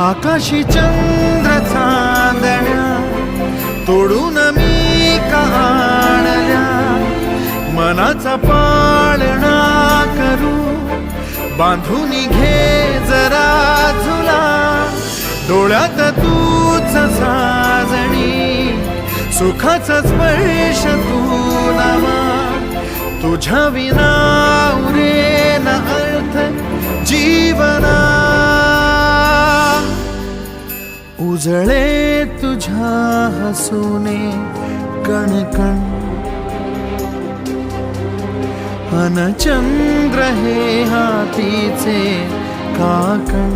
आकाशी चंद्र चांदण्या तोडून मी का आणल्या, मनाचा पाळणा करू बांधून घे जरा झुला, डोळ्यात तूच साजणी सुखाचा स्पर्श तू नावा, तुझ्या विना उरेन अर्थ जीवना, उजळे तुझ्या हसूने कणकण, अन चंद्र हे हातीचे काकण.